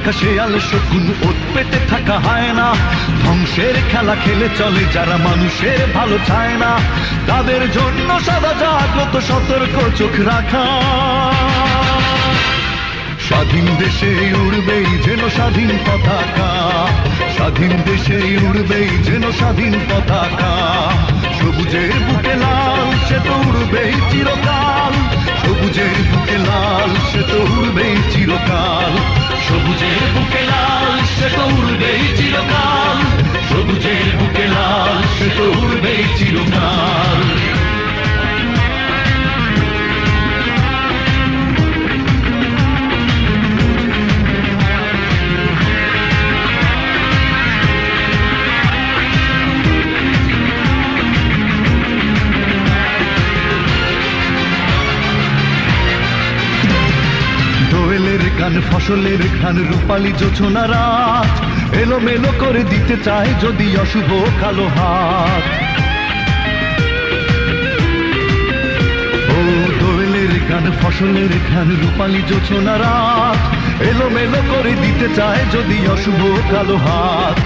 থাকা শেয়াল শকুন ওত পেতে থাকা হয় না, ধ্বংসের খেলা খেলে চলে যারা মানুষের ভালো চায় না, তাদের জন্য সদা জাগ্রত সতর্ক চোখ রাখা। স্বাধীন দেশে উড়বেই যেন স্বাধীন পতাকা, স্বাধীন দেশে উড়বেই যেন স্বাধীন পতাকা। সবুজের বুকে লাল সে তো উড়বেই চিরকাল, সবুজের বুকে লাল সে তো উড়বেই চিরকাল, সবুজের বুকে লাল সে তো উড়বেই চিরকাল, সবুজের বুকে লাল সে তো উড়বেই চিরকাল। দোয়েলের গান ফসলের ঘ্রাণ রূপালী জোছনা রাত, এলোমেলো করে দিতে চায় যদি অশুভ কালো হাত। ও দোয়েলের গান ফসলের ঘ্রাণ রূপালী জোছনা রাত, এলোমেলো করে দিতে চায় যদি অশুভ কালো হাত।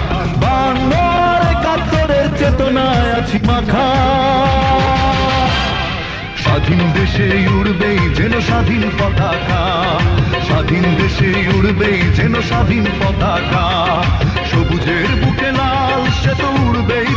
বাংলার একাত্তরের চেতনায় আছি মাখা, স্বাধীন দেশে উড়বেই যেন স্বাধীন পতাকা, স্বাধীন দেশে উড়বেই যেন স্বাধীন পতাকা। সবুজের বুকে লাল সে তো উড়বেই